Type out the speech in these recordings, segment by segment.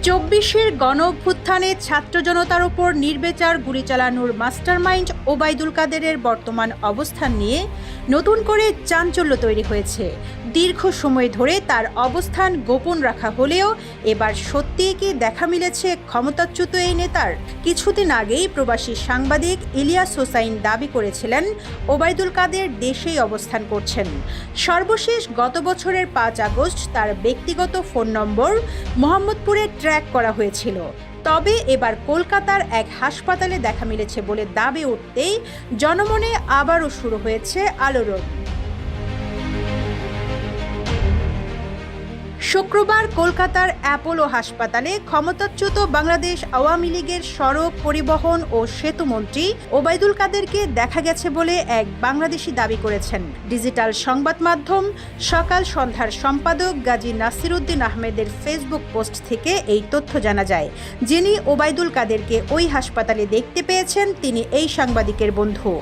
চব্বিশের গণঅভ্যুত্থানে ছাত্র জনতার ওপর নির্বিচার গুলি চালানোর মাস্টারমাইন্ড ওবায়দুল কাদেরের বর্তমান অবস্থান নিয়ে নতুন করে চাঞ্চল্য তৈরি হয়েছে। দীর্ঘ সময় ধরে তার অবস্থান গোপন রাখা হলেও এবার সত্যিই কি দেখা মিলেছে ক্ষমতাচ্যুত এই নেতার? কিছুদিন আগেই প্রবাসী সাংবাদিক ইলিয়াস হোসাইন দাবি করেছিলেন ওবায়দুল কাদের দেশেই অবস্থান করছেন। সর্বশেষ গত বছরের ৫ আগস্ট তার ব্যক্তিগত ফোন নম্বর মোহাম্মদপুরে ট্র্যাক করা হয়েছিল। তবে এবার কলকাতার এক হাসপাতালে দেখা মিলেছে বলে দাবি উঠতেই জনমনে আবারও শুরু হয়েছে আলোড়ন। শুক্রবার কলকাতার অ্যাপোলো হাসপাতালে ক্ষমতাচ্যুত বাংলাদেশ আওয়ামী লীগের সড়ক পরিবহন ও সেতু মন্ত্রী ওবায়দুল কাদেরকে দেখা গেছে বলে এক বাংলাদেশি দাবি করেছেন। ডিজিটাল সংবাদ মাধ্যম সকাল সন্ধ্যার সম্পাদক গাজী নাসিরউদ্দিন আহমেদের ফেসবুক পোস্ট থেকে এই তথ্য জানা যায়। যিনি ওবায়দুল কাদেরকে ওই হাসপাতালে দেখতে পেয়েছেন তিনি এই সাংবাদিকের বন্ধু।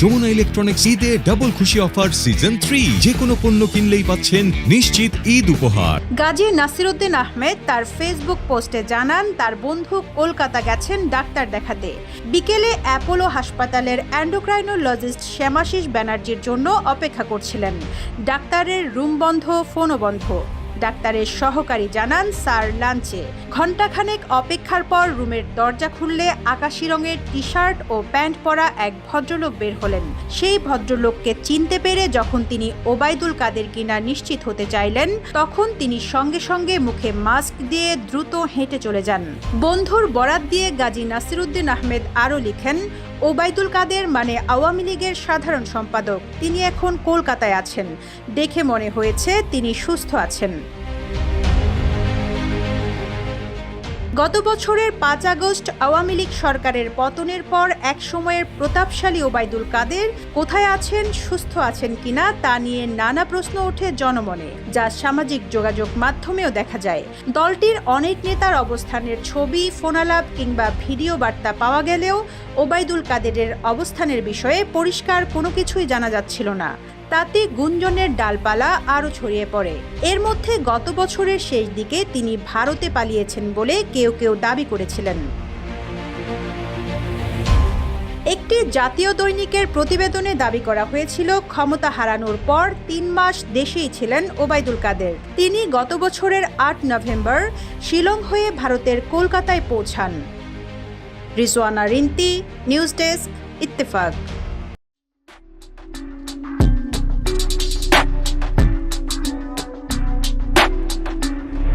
যমুনা ইলেকট্রনিক্স ঈদে ডাবল খুশি অফার সিজন 3, যে কোনো পণ্য কিনলেই পাচ্ছেন নিশ্চিত ঈদ উপহার। গাজী নাসিরউদ্দিন আহমেদ তার ফেসবুক পোস্টে জানান তার বন্ধু কলকাতা গেছেন ডাক্তার দেখাতে। বিকেলে অ্যাপোলো হাসপাতালের এন্ডোক্রাইনোলজিস্ট শ্যামাশিস ব্যানার্জির জন্য অপেক্ষা করছিলেন। ডাক্তারের রুম বন্ধ, ফোনও বন্ধ। ডাক্তারের সহকারী জানান স্যার লাঞ্চে। ঘণ্টাখানেক অপেক্ষার পর রুমের দরজা খুললে আকাশি রঙের টি শার্ট ও প্যান্ট পরা এক ভদ্রলোক বের হলেন। সেই ভদ্রলোককে চিনতে পেরে যখন তিনি ওবায়দুল কাদের কিনা নিশ্চিত হতে চাইলেন তখন তিনি সঙ্গে সঙ্গে মুখে মাস্ক দিয়ে দ্রুত হেঁটে চলে যান। বন্ধুর বরাত দিয়ে গাজী নাসিরউদ্দিন আহমেদ আরও লিখেন, ওবায়দুল কাদের মানে আওয়ামী লীগের সাধারণ সম্পাদক। তিনি এখন কলকাতায় আছেন। দেখে মনে হয়েছে তিনি সুস্থ আছেন। গত বছরের ৫ আগস্ট আওয়ামী লীগ সরকারের পতনের পর এক সময়ের প্রতাপশালী ওবায়দুল কাদের কোথায় আছেন, সুস্থ আছেন কিনা তা নিয়ে নানা প্রশ্ন ওঠে জনমনে, যা সামাজিক যোগাযোগ মাধ্যমেও দেখা যায়। দলটির অনেক নেতার অবস্থানের ছবি, ফোনালাপ কিংবা ভিডিও বার্তা পাওয়া গেলেও ওবায়দুল কাদেরের অবস্থানের বিষয়ে পরিষ্কার কোনো কিছুই জানা যাচ্ছিল না। তাতে গুঞ্জনের ডালপালা আরও ছড়িয়ে পড়ে। এর মধ্যে গত বছরের শেষ দিকে তিনি ভারতে পালিয়েছেন বলে কেউ কেউ দাবি করেছিলেন। একটি জাতীয় দৈনিকের প্রতিবেদনে দাবি করা হয়েছিল ক্ষমতা হারানোর পর ৩ মাস দেশেই ছিলেন ওবায়দুল কাদের। তিনি গত বছরের ৮ নভেম্বর শিলং হয়ে ভারতের কলকাতায় পৌঁছান। Rizwana Rinti, news desk, Ittefaq.